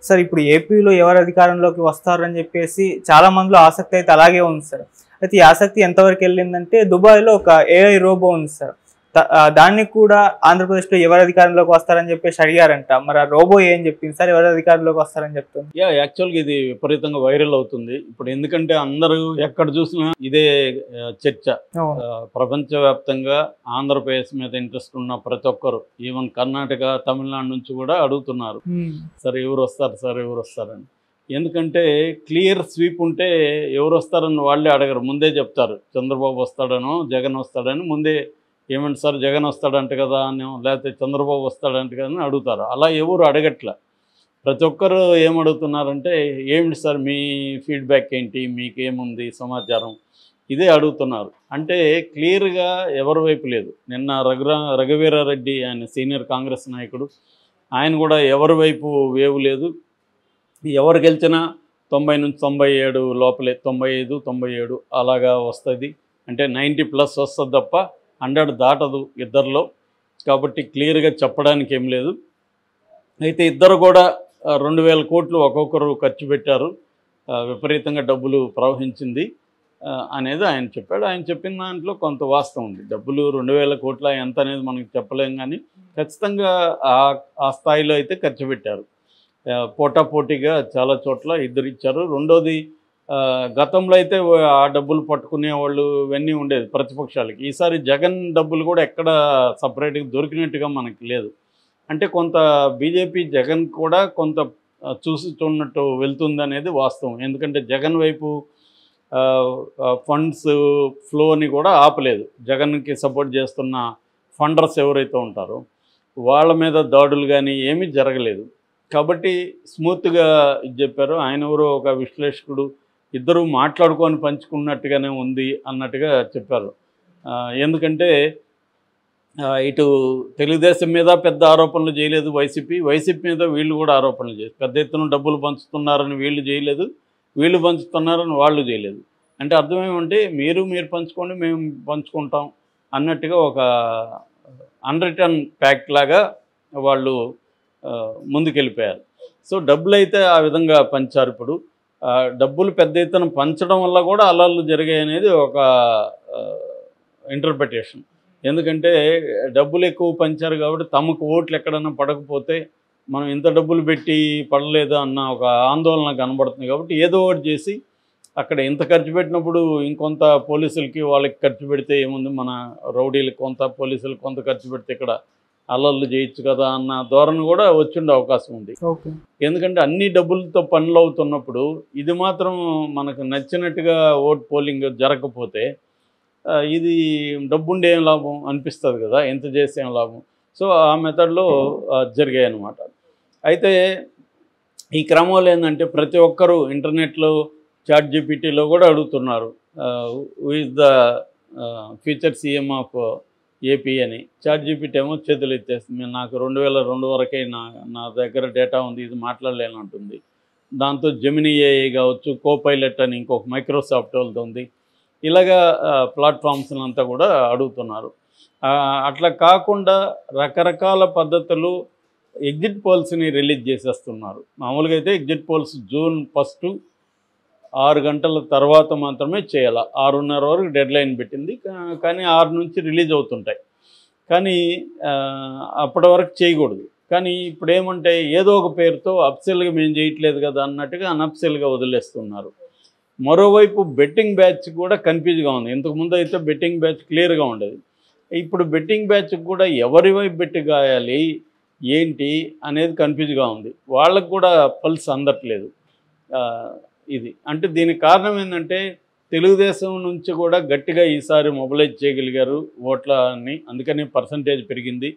Sir ఇప్పుడు ఏపీలో ఎవరు అధికారంలోకి వస్తారని చెప్పేసి చాలా మందిలో ఆసక్తి అయితే అలాగే ఉంది సార్. అయితే ఈ ఆసక్తి ఎంతవరకు వెళ్ళిందంటే దుబాయ్లో ఒక ఏఐ రోబో ఉంది సార్. దాన్ని కూడా ఆంధ్రప్రదేశ్లో ఎవరు అధికారంలోకి వస్తారని చెప్పేసి అడిగారంట. మరి ఆ రోబో ఏం చెప్పింది సార్, ఎవరు అధికారంలోకి వస్తారని చెప్తుంది? యాక్చువల్గా ఇది విపరీతంగా వైరల్ అవుతుంది ఇప్పుడు. ఎందుకంటే అందరూ ఎక్కడ చూసినా ఇదే చర్చ. ప్రపంచవ్యాప్తంగా ఆంధ్రప్రదేశ్ మీద ఇంట్రెస్ట్ ఉన్న ప్రతి ఒక్కరు, ఈవెన్ కర్ణాటక, తమిళనాడు నుంచి కూడా అడుగుతున్నారు, సార్ ఎవరు వస్తారు సార్, ఎవరు వస్తారని. ఎందుకంటే క్లియర్ స్వీప్ ఉంటే ఎవరు వస్తారని వాళ్ళే అడగరు, ముందే చెప్తారు. చంద్రబాబు వస్తాడనో జగన్ వస్తాడని ముందే, ఏమంటే సార్ జగన్ వస్తాడంట కదా అని, లేకపోతే చంద్రబాబు వస్తాడంట కదా అని అడుగుతారు. అలా ఎవరు అడగట్ల. ప్రతి ఒక్కరు ఏమడుగుతున్నారంటే, ఏమిటి సార్ మీ ఫీడ్బ్యాక్ ఏంటి, మీకేముంది సమాచారం, ఇదే అడుగుతున్నారు. అంటే క్లియర్గా ఎవరి వైపు లేదు. నిన్న రఘువీరారెడ్డి, ఆయన సీనియర్ కాంగ్రెస్ నాయకుడు, ఆయన కూడా ఎవరి వైపు వేవు లేదు. ఎవరు గెలిచినా 90 నుంచి 97 లోపలే, 95, 97 అలాగా వస్తుంది. అంటే 90+ వస్తుంది తప్ప 100 దాటదు ఇద్దరిలో. కాబట్టి క్లియర్గా చెప్పడానికి ఏం లేదు. అయితే ఇద్దరు కూడా 2000 కోట్లు ఒక్కొక్కరు ఖర్చు పెట్టారు, విపరీతంగా డబ్బులు ప్రవహించింది అనేది ఆయన చెప్పాడు. ఆయన చెప్పిన దాంట్లో కొంత వాస్తవం ఉంది. డబ్బులు 2000 కోట్ల ఎంత అనేది మనకి చెప్పలేం, కానీ ఖచ్చితంగా ఆ స్థాయిలో అయితే ఖర్చు పెట్టారు. పోటాపోటీగా చాలా చోట్ల ఇద్దరు ఇచ్చారు. రెండోది, గతంలో అయితే ఆ డబ్బులు పట్టుకునే వాళ్ళు ఇవన్నీ ఉండేది ప్రతిపక్షాలకి. ఈసారి జగన్ డబ్బులు కూడా ఎక్కడ సపరేట్గా దొరికినట్టుగా మనకి లేదు. అంటే కొంత బీజేపీ జగన్ కూడా కొంత చూసి చూడనట్టు వెళ్తుంది అనేది వాస్తవం. ఎందుకంటే జగన్ వైపు ఫండ్స్ ఫ్లోని కూడా ఆపలేదు. జగన్కి సపోర్ట్ చేస్తున్న ఫండర్స్ ఎవరైతే ఉంటారో వాళ్ళ మీద దాడులు కానీ ఏమీ జరగలేదు. కాబట్టి స్మూత్గా ఇది చెప్పారు. ఆయన ఎవరో ఒక విశ్లేషకుడు, ఇద్దరు మాట్లాడుకొని పంచుకున్నట్టుగానే ఉంది అన్నట్టుగా చెప్పారు. ఎందుకంటే ఇటు తెలుగుదేశం మీద పెద్ద ఆరోపణలు చేయలేదు వైసీపీ మీద వీళ్ళు కూడా ఆరోపణలు చేసి, పెద్ద ఎత్తున డబ్బులు పంచుతున్నారని వీళ్ళు చేయలేదు, వీళ్ళు పంచుతున్నారని వాళ్ళు చేయలేదు. అంటే అర్థమేమంటే మీరు పంచుకోండి, మేము పంచుకుంటాం అన్నట్టుగా ఒక అన్రిటర్న్ ప్యాక్ట్ లాగా వాళ్ళు ముందుకెళ్ళిపోయారు. సో డబ్బులు అయితే ఆ విధంగా పంచారు. ఇప్పుడు డబ్బులు పెద్ద ఎత్తున పంచడం వల్ల కూడా అల్లర్లు జరిగాయి అనేది ఒక ఇంటర్ప్రిటేషన్. ఎందుకంటే డబ్బులు ఎక్కువ పంచారు కాబట్టి తమకు ఓట్లు ఎక్కడన్నా పడకపోతే మనం ఇంత డబ్బులు పెట్టి పడలేదు అన్న ఒక ఆందోళన కనబడుతుంది. కాబట్టి ఏదో ఒకటి చేసి అక్కడ ఇంత ఖర్చు పెట్టినప్పుడు ఇంకొంత పోలీసులకి వాళ్ళకి ఖర్చు పెడితే ఏముంది, మన రౌడీలకు కొంత, పోలీసులకు కొంత ఖర్చు పెడితే ఇక్కడ అల్లర్లు చేయొచ్చు కదా అన్న ధోరణి కూడా వచ్చిండే అవకాశం ఉంది. ఎందుకంటే అన్ని డబ్బులతో పనులు అవుతున్నప్పుడు ఇది మాత్రం మనకు నచ్చినట్టుగా ఓట్ పోలింగ్ జరగకపోతే ఇది డబ్బుండే ఏం లాభం అనిపిస్తుంది కదా, ఎంత చేస్తే ఏం లాభం. సో ఆ మెథడ్లో జరిగాయి అన్నమాట. అయితే ఈ క్రమంలో ఏంటంటే ప్రతి ఒక్కరూ ఇంటర్నెట్లో, ChatGPTలో కూడా అడుగుతున్నారు, who is the future CM of AP అని. ChatGPT ఏమో చేతులు ఎత్తేస్తుంది, నాకు 2002 వరకే నా దగ్గర డేటా ఉంది, ఇది మాట్లాడలేను అంటుంది. దాంతో జెమినీ ఏఐ కావచ్చు, కోపైలట్ అని ఇంకొక మైక్రోసాఫ్ట్ వాళ్ళది ఉంది. ఇలాగా ప్లాట్ఫామ్స్ అంతా కూడా అడుగుతున్నారు. అట్లా కాకుండా రకరకాల పద్ధతులు ఎగ్జిట్ పోల్స్ని రిలీజ్ చేసేస్తున్నారు. మామూలుగా అయితే ఎగ్జిట్ పోల్స్ జూన్ 1 6 గంటల తర్వాత మాత్రమే చేయాలి. 6:30 వరకు డెడ్లైన్ పెట్టింది, కానీ 6 నుంచి రిలీజ్ అవుతుంటాయి. కానీ అప్పటి వరకు చేయకూడదు. కానీ ఇప్పుడు ఏమంటే ఏదో ఒక పేరుతో అప్సెల్గా మేము చేయట్లేదు కదా అన్నట్టుగా అన్అప్సెల్గా వదిలేస్తున్నారు. మరోవైపు బెట్టింగ్ బ్యాచ్ కూడా కన్ఫ్యూజ్గా ఉంది. ఇంతకుముందు అయితే బెట్టింగ్ బ్యాచ్ క్లియర్గా ఉండేది. ఇప్పుడు బెట్టింగ్ బ్యాచ్ కూడా ఎవరి వైపు బెట్టి గాయాలి ఏంటి అనేది కన్ఫ్యూజ్గా ఉంది. వాళ్ళకు కూడా పల్స్ అందట్లేదు. ఇది అంటే దీనికి కారణం ఏంటంటే తెలుగుదేశం నుంచి కూడా గట్టిగా ఈసారి మొబిలైజ్ చేయగలిగారు ఓట్లని, అందుకని పర్సంటేజ్ పెరిగింది.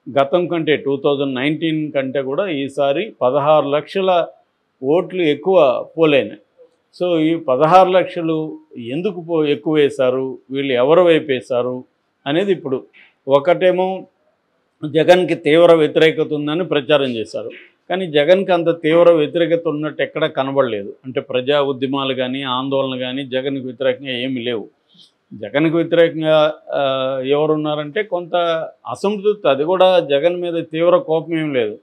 గతం కంటే 2019 కంటే కూడా ఈసారి 16 లక్షల ఓట్లు ఎక్కువ పోలైనాయి. సో ఈ 16 లక్షలు ఎందుకు ఎక్కువ వేశారు, వీళ్ళు ఎవరి వైపు వేశారు అనేది ఇప్పుడు ఒకటేమో జగన్కి తీవ్ర వ్యతిరేకత ఉందని ప్రచారం చేశారు. కానీ జగన్కి అంత తీవ్ర వ్యతిరేకత ఉన్నట్టు ఎక్కడా కనబడలేదు. అంటే ప్రజా ఉద్యమాలు కానీ ఆందోళన కానీ జగన్కి వ్యతిరేకంగా ఏమీ లేవు. జగన్కి వ్యతిరేకంగా ఎవరున్నారంటే కొంత అసంతృప్తి, అది కూడా జగన్ మీద తీవ్ర కోపం ఏం లేదు.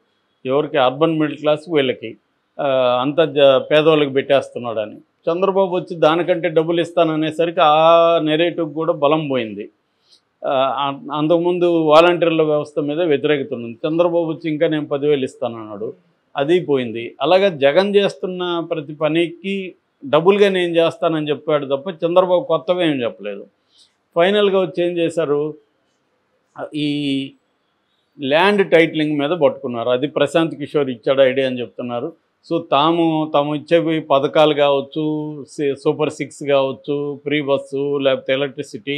ఎవరికి అర్బన్ మిడిల్ క్లాస్ వీళ్ళకి అంత పేదవాళ్ళకి పెట్టేస్తున్నాడని. చంద్రబాబు వచ్చి దానికంటే డబ్బులు ఇస్తాననేసరికి ఆ నెరేటివ్ కూడా బలం పోయింది. అంతకుముందు వాలంటీర్ల వ్యవస్థ మీద వ్యతిరేకత ఉంది. చంద్రబాబు వచ్చి ఇంకా నేను 10,000 ఇస్తానన్నాడు, అది పోయింది. అలాగే జగన్ చేస్తున్న ప్రతి పనికి డబుల్గా నేను చేస్తానని చెప్పాడు తప్ప చంద్రబాబు కొత్తగా ఏం చెప్పలేదు. ఫైనల్గా వచ్చి ఏం చేశారు, ఈ ల్యాండ్ టైటిలింగ్ మీద పట్టుకున్నారు. అది ప్రశాంత్ కిషోర్ ఇచ్చాడు ఐడియా అని చెప్తున్నారు. సో తాము ఇచ్చేవి పథకాలు కావచ్చు, సూపర్ 6 కావచ్చు, ఫ్రీ బస్సు, లేకపోతే ఎలక్ట్రిసిటీ,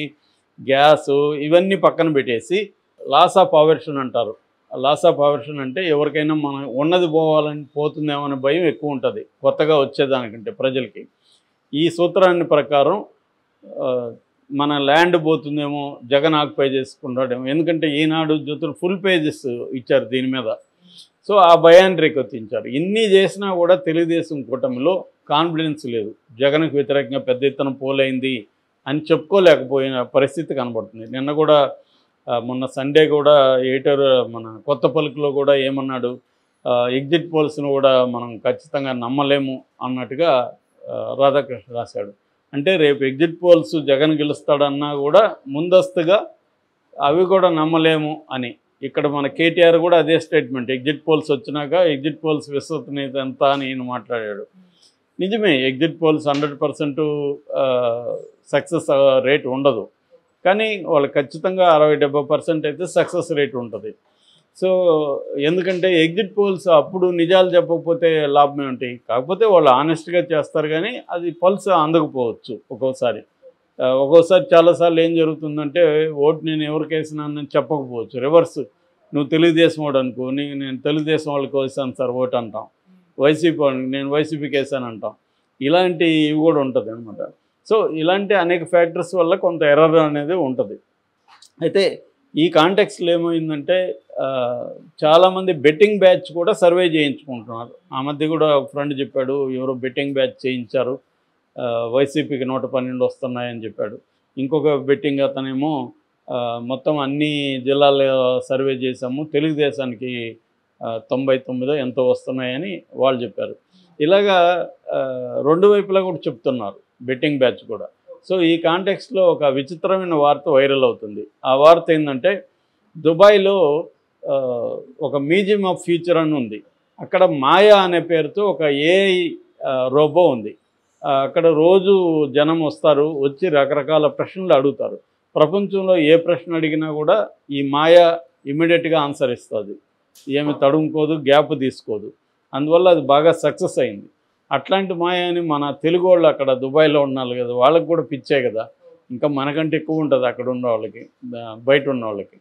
గ్యాసు, ఇవన్నీ పక్కన పెట్టేసి లాస్ ఆఫ్ అవర్షన్ అంటారు. లాస్ ఆఫ్ అవర్షన్ అంటే ఎవరికైనా మనం ఉన్నది పోతుందేమో అనే భయం ఎక్కువ ఉంటుంది కొత్తగా వచ్చేదానికంటే ప్రజలకి. ఈ సూత్రాన్ని ప్రకారం మన ల్యాండ్ పోతుందేమో, జగన్ ఆక్యుపై చేసుకుంటాడేమో, ఎందుకంటే ఈనాడు జ్యోతులు ఫుల్ పేజెస్ ఇచ్చారు దీని మీద. సో ఆ భయాన్ని రేకెత్తించారు. ఇన్ని చేసినా కూడా తెలుగుదేశం కూటమిలో కాన్ఫిడెన్స్ లేదు. జగన్కు వ్యతిరేకంగా పెద్ద ఎత్తున పోలైంది అని చెప్పుకోలేకపోయిన పరిస్థితి కనబడుతుంది. నిన్న కూడా మొన్న సండే కూడా ఎడిటర్ మన కొత్త పలుకులో కూడా ఏమన్నాడు, ఎగ్జిట్ పోల్స్ను కూడా మనం ఖచ్చితంగా నమ్మలేము అన్నట్టుగా రాధాకృష్ణ రాశాడు. అంటే రేపు ఎగ్జిట్ పోల్స్ జగన్ గెలుస్తాడన్నా కూడా ముందస్తుగా అవి కూడా నమ్మలేము అని. ఇక్కడ మన కేటీఆర్ కూడా అదే స్టేట్మెంట్, ఎగ్జిట్ పోల్స్ వచ్చినాక ఎగ్జిట్ పోల్స్ విశ్వసనీయత ఎంత అని ఈయన మాట్లాడాడు. నిజమే, ఎగ్జిట్ పోల్స్ 100% సక్సెస్ రేట్ ఉండదు, కానీ వాళ్ళకి ఖచ్చితంగా 60-70% అయితే సక్సెస్ రేట్ ఉంటుంది. సో ఎందుకంటే ఎగ్జిట్ పోల్స్ అప్పుడు నిజాలు చెప్పకపోతే లాభమే ఉంటాయి. కాకపోతే వాళ్ళు ఆనెస్ట్గా చేస్తారు, కానీ అది పల్స్ అందకపోవచ్చు ఒక్కోసారి. చాలాసార్లు ఏం జరుగుతుందంటే ఓటు నేను ఎవరికి వేసినానని చెప్పకపోవచ్చు. రివర్స్, నువ్వు తెలుగుదేశం వాడు అనుకో, నేను తెలుగుదేశం వాళ్ళకి వేసాను సార్ ఓటు అంటాం, వైసీపీ వాడికి నేను వైసీపీకి వేసాను అంటాం. ఇలాంటి ఇవి కూడా ఉంటుంది అనమాట. సో ఇలాంటి అనేక ఫ్యాక్టర్స్ వల్ల కొంత ఎర్రర్ అనేది ఉంటుంది. అయితే ఈ కాంటెక్స్లో ఏమైందంటే చాలామంది బెట్టింగ్ బ్యాచ్ కూడా సర్వే చేయించుకుంటున్నారు. ఆ మధ్య కూడా ఒక ఫ్రెండ్ చెప్పాడు, ఎవరో బెట్టింగ్ బ్యాచ్ చేయించారు, వైసీపీకి 112 వస్తున్నాయని చెప్పాడు. ఇంకొక బెట్టింగ్ అతనేమో మొత్తం అన్ని జిల్లాల్లో సర్వే చేశాము, తెలుగుదేశానికి 99 ఎంతో వస్తున్నాయని వాళ్ళు చెప్పారు. ఇలాగా రెండు వైపులా కూడా చెప్తున్నారు బెట్టింగ్ బ్యాచ్ కూడా. సో ఈ కాంటెక్స్లో ఒక విచిత్రమైన వార్త వైరల్ అవుతుంది. ఆ వార్త ఏంటంటే, దుబాయ్లో ఒక మ్యూజియం ఆఫ్ ఫ్యూచర్ అని ఉంది. అక్కడ మాయా అనే పేరుతో ఒక ఏఐ రోబో ఉంది. అక్కడ రోజు జనం వస్తారు, వచ్చి రకరకాల ప్రశ్నలు అడుగుతారు. ప్రపంచంలో ఏ ప్రశ్న అడిగినా కూడా ఈ మాయా ఇమీడియట్గా ఆన్సర్ ఇస్తుంది, ఏమి తడుముకోదు, గ్యాప్ తీసుకోదు. అందువల్ల అది బాగా సక్సెస్ అయింది. అట్లాంటి మాయాని మన తెలుగు వాళ్ళు అక్కడ దుబాయ్లో ఉన్నారు కదా, వాళ్ళకి కూడా పిచ్చే కదా, ఇంకా మనకంటే ఎక్కువ ఉంటుంది అక్కడ ఉన్న వాళ్ళకి, బయట ఉన్న వాళ్ళకి.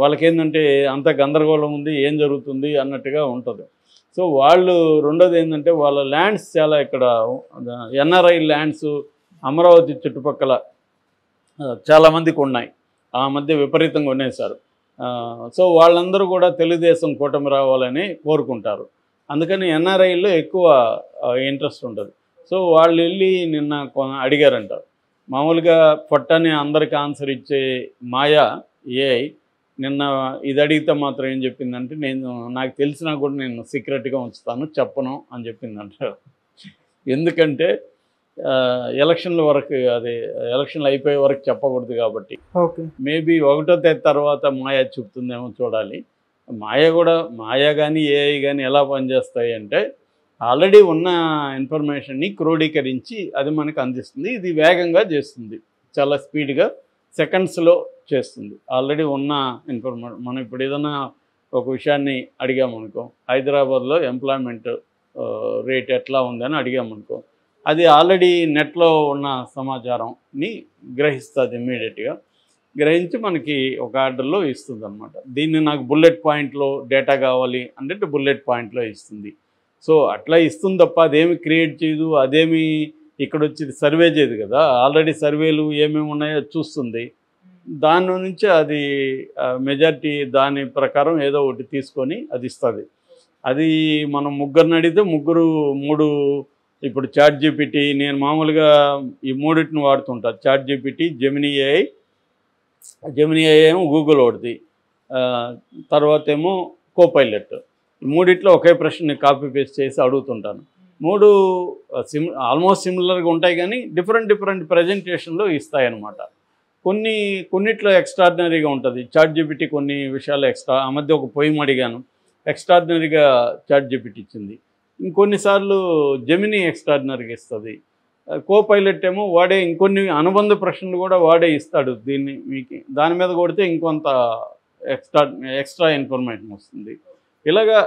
వాళ్ళకేంటంటే అంత గందరగోళం ఉంది, ఏం జరుగుతుంది అన్నట్టుగా ఉంటుంది. సో వాళ్ళు రెండోది ఏంటంటే, వాళ్ళ ల్యాండ్స్ చాలా ఇక్కడ ఎన్ఆర్ఐ ల్యాండ్స్ అమరావతి చుట్టుపక్కల చాలామందికి ఉన్నాయి. ఆ మధ్య విపరీతంగా కొనేశారు. సో వాళ్ళందరూ కూడా తెలుగుదేశం కూటమి రావాలని కోరుకుంటారు. అందుకని ఎన్ఆర్ఐలో ఎక్కువ ఇంట్రెస్ట్ ఉంటుంది. సో వాళ్ళు వెళ్ళి నిన్న అడిగారంట. మామూలుగా పొట్టని అందరికీ ఆన్సర్ ఇచ్చే మాయా ఏఐ నిన్న ఇది అడిగితే మాత్రం ఏం చెప్పిందంటే, నాకు తెలిసినా కూడా నేను సీక్రెట్గా ఉంచుతాను, చెప్పను అని చెప్పిందంట. ఎందుకంటే ఎలక్షన్ల వరకు, అదే ఎలక్షన్లు అయిపోయే వరకు చెప్పకూడదు కాబట్టి. మేబీ 1వ తేదీ తర్వాత మాయా చెప్తుందేమో చూడాలి. మాయా కానీ ఏఐ కానీ ఎలా పనిచేస్తాయి అంటే, ఆల్రెడీ ఉన్న ఇన్ఫర్మేషన్ని క్రోడీకరించి అది మనకు అందిస్తుంది. ఇది వేగంగా చేస్తుంది, చాలా స్పీడ్గా సెకండ్స్లో చేస్తుంది. ఆల్రెడీ ఉన్న ఇన్ఫర్మేషన్ మనం ఇప్పుడు ఏదైనా ఒక విషయాన్ని అడిగామనుకో, హైదరాబాద్లో ఎంప్లాయ్మెంట్ రేట్ ఎట్లా ఉందని అడిగామనుకో, అది ఆల్రెడీ నెట్లో ఉన్న సమాచారంని గ్రహిస్తుంది. ఇమ్మీడియట్గా గ్రహించి మనకి ఒక ఆర్డర్లో ఇస్తుంది అనమాట. దీన్ని నాకు బుల్లెట్ పాయింట్లో డేటా కావాలి అంటే బుల్లెట్ పాయింట్లో ఇస్తుంది. సో అట్లా ఇస్తుంది తప్ప అదేమి క్రియేట్ చేయదు, అదేమి ఇక్కడ వచ్చి సర్వే చేయదు కదా. ఆల్రెడీ సర్వేలు ఏమేమి ఉన్నాయో చూస్తుంది, దాని నుంచి అది మెజారిటీ దాని ప్రకారం ఏదో ఒకటి తీసుకొని అది ఇస్తుంది. అది మనం ముగ్గురిని అడిగితే మూడు ఇప్పుడు చాట్ జీపీటీ, నేను మామూలుగా ఈ మూడింటిని వాడుతుంటా, చాట్ జీపీటీ, జెమినీ ఏమో గూగుల్ ఒకటిది, తర్వాత ఏమో కోపైలట్. మూడిట్లో ఒకే ప్రశ్న కాపీ పేస్ట్ చేసి అడుగుతుంటాను. మూడు ఆల్మోస్ట్ సిమిలర్గా ఉంటాయి కానీ డిఫరెంట్ ప్రజెంటేషన్లో ఇస్తాయి అన్నమాట. కొన్నిట్లో ఎక్స్ట్రాడినరీగా ఉంటుంది. ChatGPT కొన్ని విషయాలు ఎక్స్ట్రా. ఆ మధ్య ఒక పొయిమ్ అడిగాను, ఎక్స్ట్రాడినరీగా ChatGPT ఇచ్చింది. ఇంకొన్నిసార్లు జెమినీ ఎక్స్ట్రాడినరీగా ఇస్తుంది. కోపైలట్ ఏమో వాడే ఇంకొన్ని అనుబంధ ప్రశ్నలు కూడా వాడే ఇస్తాడు. దీన్ని మీకు దాని మీద కొడితే ఇంకొంత ఎక్స్ట్రా ఇన్ఫర్మేషన్ వస్తుంది. ఇలాగా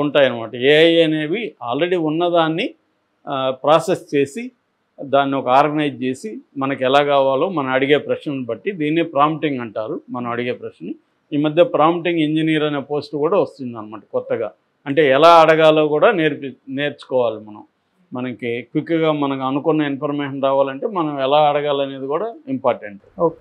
ఉంటాయన్నమాట. ఏఐ అనేవి ఆల్రెడీ ఉన్నదాన్ని ప్రాసెస్ చేసి దాన్ని ఒక ఆర్గనైజ్ చేసి మనకి ఎలా కావాలో మనం అడిగే ప్రశ్నను బట్టి, దీన్ని ప్రాంప్టింగ్ అంటారు. మనం అడిగే ప్రశ్న ఈ మధ్య ప్రాంప్టింగ్ ఇంజనీర్ అనే పోస్ట్ కూడా వస్తుంది అన్నమాట కొత్తగా. అంటే ఎలా అడగాలో కూడా నేర్చుకోవాలి మనం. మనకి క్విక్గా మనకు అనుకున్న ఇన్ఫర్మేషన్ రావాలంటే మనం ఎలా అడగాలనేది కూడా ఇంపార్టెంట్. ఓకే.